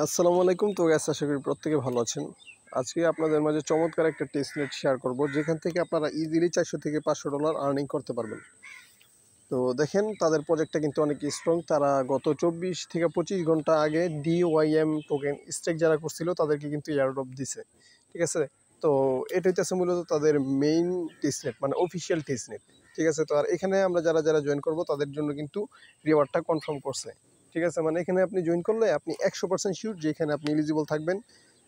আসসালামু আলাইকুম। তো গাইস, আশা করি প্রত্যেকে ভালো আছেন। আজকে আপনাদের মাঝে চমৎকার একটা টেস্ট নেট শেয়ার করব, যেখান থেকে আপনারা ইজিলি $400 থেকে $500 আর্নিং করতে পারবেন। তো দেখেন, তাদের প্রজেক্টটা কিন্তু অনেক স্ট্রং। তারা গত 24 থেকে 25 ঘন্টা আগে DYM টোকেন স্টেক যারা করছিল তাদেরকে কিন্তু এয়ারড্রপ দিছে। ঠিক আছে? তো এটা হইতেছে মূলত তাদের মেইন টেস্ট নেট, মানে অফিসিয়াল টেস্ট নেট। ঠিক আছে? তো আর এখানে আমরা যারা যারা জয়েন করব তাদের জন্য কিন্তু রিওয়ার্ডটা কনফার্ম করছে। ঠিক আছে? মানে এখানে আপনি জয়েন করলে আপনি 100% শিওর যে এখানে আপনি এলিজিবল থাকবেন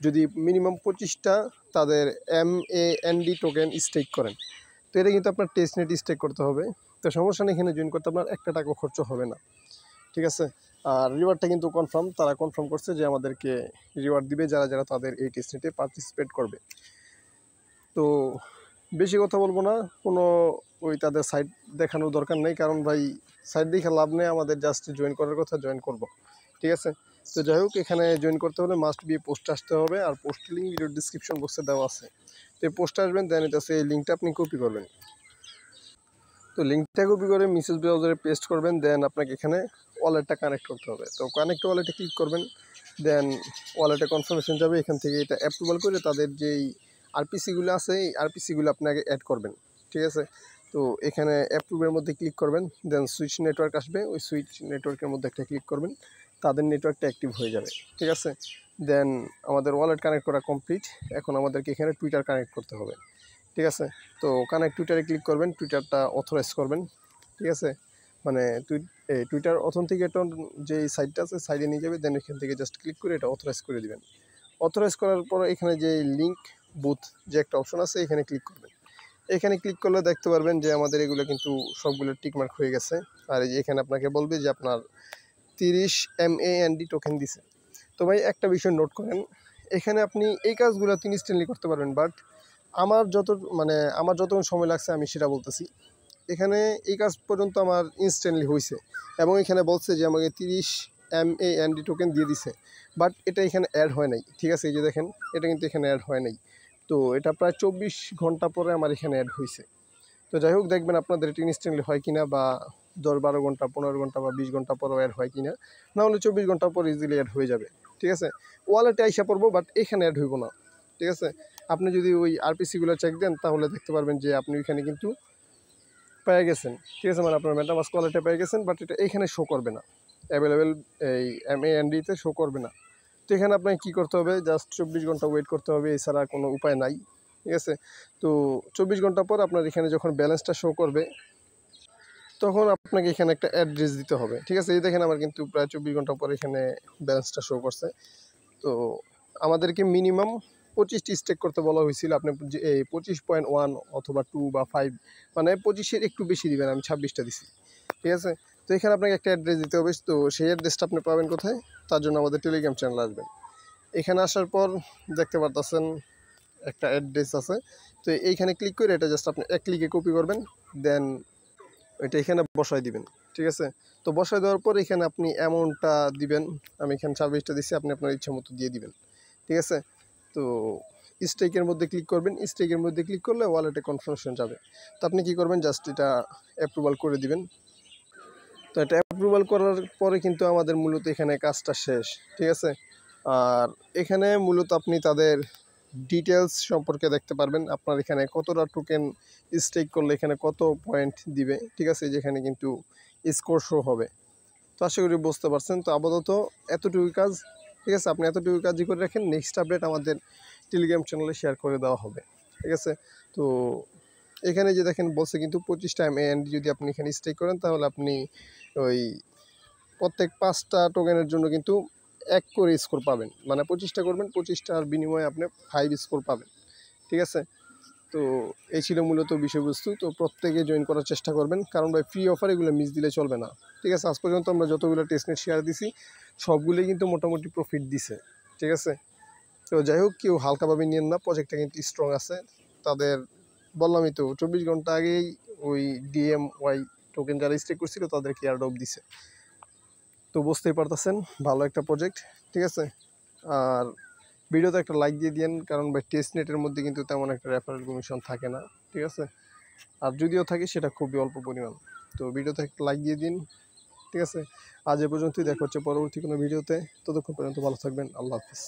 যদি মিনিমাম 25টা তাদের MAND টোকেন স্টেক করেন। তো এটা কিন্তু আপনার টেস্ট নেট স্টেক করতে হবে। তো সমস্যা নেই, এখানে জয়েন করতে আপনার একটা টাকা খরচ হবে না। ঠিক আছে? আর রিওয়ার্ডটা কিন্তু কনফার্ম, তারা কনফার্ম করছে যে আমাদেরকে রিওয়ার্ড দিবে যারা যারা তাদের এই টেস্ট নেটে পার্টিসিপেট করবে। তো বেশি কথা বলবো না, কোনো ওই তাদের সাইট দেখানোর দরকার নেই, কারণ ভাই সাইট দেখে লাভ নেই, আমাদের জাস্ট জয়েন করার কথা, জয়েন করব। ঠিক আছে? তো যাই হোক, এখানে জয়েন করতে হলে মাস্ট বি পোস্টে আসতে হবে, আর পোস্ট লিঙ্ক ভিডিওর ডিসক্রিপশন বক্সে দেওয়া আছে। তো এই পোস্টে আসবেন, দেন এটা এই লিঙ্কটা আপনি কপি করবেন। তো লিঙ্কটা কপি করে মেসেজ ব্রাউজারে পেস্ট করবেন, দেন আপনাকে এখানে ওয়ালেটটা কানেক্ট করতে হবে। তো কানেক্ট ওয়ালেটে ক্লিক করবেন, দেন ওয়ালেটে কনফার্মেশন যাবে, এখান থেকে এটা অ্যাপ্রুভাল করে তাদের যেই আরপিসিগুলো আছে এই আরপিসিগুলো আপনাকে অ্যাড করবেন। ঠিক আছে? তো এখানে অ্যাপ্রুভের মধ্যে ক্লিক করবেন, দেন সুইচ নেটওয়ার্ক আসবে, ওই সুইচ নেটওয়ার্কের মধ্যে একটা ক্লিক করবেন, তাদের নেটওয়ার্কটা অ্যাক্টিভ হয়ে যাবে। ঠিক আছে? দেন আমাদের ওয়ালেট কানেক্ট করা কমপ্লিট। এখন আমাদেরকে এখানে টুইটার কানেক্ট করতে হবে। ঠিক আছে? তো কানেক্ট টুইটারে ক্লিক করবেন, টুইটারটা অথরাইজ করবেন। ঠিক আছে? মানে টুইটার অথেন্টিকেটর যে সাইটটা আছে সাইডে নিয়ে যাবে, দেন এখান থেকে জাস্ট ক্লিক করে এটা অথরাইজ করে দিবেন। অথরাইজ করার পর এখানে যে লিঙ্ক বুথ যে একটা অপশন আছে এখানে ক্লিক করবেন। এখানে ক্লিক করলে দেখতে পারবেন যে আমাদের এগুলো কিন্তু সবগুলো টিকমার্ক হয়ে গেছে। আর এই যে এখানে আপনাকে বলবে যে আপনার 30 MAND টোকেন দিছে। তো ভাই একটা বিষয় নোট করেন, এখানে আপনি এই কাজগুলো ইনস্ট্যান্টলি করতে পারবেন, বাট আমার যতক্ষণ সময় লাগছে আমি সেটা বলতেছি। এখানে এই কাজ পর্যন্ত আমার ইনস্ট্যান্টলি হয়েছে, এবং এখানে বলছে যে আমাকে 30 MAND টোকেন দিয়ে দিছে, বাট এটা এখানে অ্যাড হয় নাই। ঠিক আছে? এই যে দেখেন, এটা কিন্তু এখানে অ্যাড হয় নাই। তো এটা প্রায় 24 ঘন্টা পরে আমার এখানে অ্যাড হয়েছে। তো যাই হোক, দেখবেন আপনাদের এটা ইনস্ট্যান্টলি হয় কিনা, বা 10-12 ঘন্টা, 15 ঘন্টা বা 20 ঘন্টা পরেও অ্যাড হয় কিনা। না হলে 24 ঘন্টা পর ইজিলি অ্যাড হয়ে যাবে। ঠিক আছে? ওয়ালেটে আইসা পড়বো, বাট এখানে অ্যাড হইব না। ঠিক আছে? আপনি যদি ওই আরপিসিগুলো চেক দেন তাহলে দেখতে পারবেন যে আপনি ওইখানে কিন্তু পেয়ে গেছেন। ঠিক আছে? মানে আপনার মেটামাস্ক ওয়ালেটে পেয়ে গেছেন, বাট এটা এখানে শো করবে না, অ্যাভেলেবেল এই MAND-তে শো করবে না। তো এখানে আপনাকে কী করতে হবে, জাস্ট 24 ঘন্টা ওয়েট করতে হবে, এছাড়া কোনো উপায় নাই। ঠিক আছে? তো 24 ঘন্টা পর আপনার এখানে যখন ব্যালেন্সটা শো করবে তখন আপনাকে এখানে একটা অ্যাড্রেস দিতে হবে। ঠিক আছে? এই দেখেন, আমার কিন্তু প্রায় 24 ঘন্টা পর এখানে ব্যালেন্সটা শো করছে। তো আমাদেরকে মিনিমাম 25টি স্টেক করতে বলা হয়েছিল। আপনি যে এই 25.1 অথবা 2 বা 5, মানে 25-এর একটু বেশি দিবেন, আমি 26টা দিছি। ঠিক আছে? তো এখানে আপনাকে একটা অ্যাড্রেস দিতে হবে। তো সেই অ্যাড্রেসটা আপনি পাবেন কোথায়? তার জন্য আমাদের টেলিগ্রাম চ্যানেল আসবেন। এখানে আসার পর দেখতে পারতেছেন একটা অ্যাড্রেস আছে। তো এইখানে ক্লিক করে এটা জাস্ট আপনি এক ক্লিকে কপি করবেন, দেন এটা এখানে বসায় দিবেন। ঠিক আছে? তো বসায় দেওয়ার পর এখানে আপনি অ্যামাউন্টটা দিবেন। আমি এখানে 26টা দিচ্ছি, আপনি আপনার ইচ্ছা মতো দিয়ে দিবেন। ঠিক আছে? তো স্টেকের মধ্যে ক্লিক করবেন, স্টেকের মধ্যে ক্লিক করলে ওয়ালেটে কনফার্মেশন যাবে। তো আপনি কী করবেন, জাস্ট এটা অ্যাপ্রুভাল করে দিবেন। তো এটা অ্যাপ্রুভাল করার পরে কিন্তু আমাদের মূলত এখানে কাজটা শেষ। ঠিক আছে? আর এখানে মূলত আপনি তাদের ডিটেলস সম্পর্কে দেখতে পারবেন, আপনার এখানে কতটা টোকেন স্টেক করলে এখানে কত পয়েন্ট দিবে। ঠিক আছে? যেখানে কিন্তু স্কোর শো হবে। তো আশা করি বুঝতে পারছেন। তো আপাতত এতটুকু কাজ। ঠিক আছে? আপনি এতটুকু কাজই করে রাখেন, নেক্সট আপডেট আমাদের টেলিগ্রাম চ্যানেলে শেয়ার করে দেওয়া হবে। ঠিক আছে? তো এখানে যে দেখেন বলছে কিন্তু 25টা MAND যদি আপনি এখানে স্টেক করেন তাহলে আপনি ওই প্রত্যেক 5টা টোকেনের জন্য কিন্তু 1 করে স্কোর পাবেন। মানে 25টা করবেন, 25টার বিনিময়ে আপনি 5 স্কোর পাবেন। ঠিক আছে? তো এই ছিল মূলত বিষয়বস্তু। তো প্রত্যেকে জয়েন করার চেষ্টা করবেন, কারণ ভাই ফ্রি অফার এগুলো মিস দিলে চলবে না। ঠিক আছে? আজ পর্যন্ত আমরা যতগুলো টেস্টনেট শেয়ার দিছি সবগুলোই কিন্তু মোটামুটি প্রফিট দিছে। ঠিক আছে? তো যাই হোক, কেউ হালকাভাবে নিয়েন না, প্রজেক্টটা কিন্তু স্ট্রং আছে। তাদের বললামই তো 24 ঘন্টা আগেই ওই DMY টোকেন যারা স্টেক করছিল তাদেরকে এয়ারড্রপ দিছে। তো বুঝতেই পারতেছেন, ভালো একটা প্রজেক্ট। ঠিক আছে? আর ভিডিওতে একটা লাইক দিয়ে দিন, কারণ ভাই টেস্ট নেটের মধ্যে কিন্তু তেমন একটা রেফারেল কমিশন থাকে না। ঠিক আছে? আর যদিও থাকে সেটা খুবই অল্প পরিমাণ। তো ভিডিওতে একটা লাইক দিয়ে দিন। ঠিক আছে, আজ এ পর্যন্তই, দেখা হচ্ছে পরবর্তী কোনো ভিডিওতে। ততক্ষণ পর্যন্ত ভালো থাকবেন। আল্লাহ হাফিজ।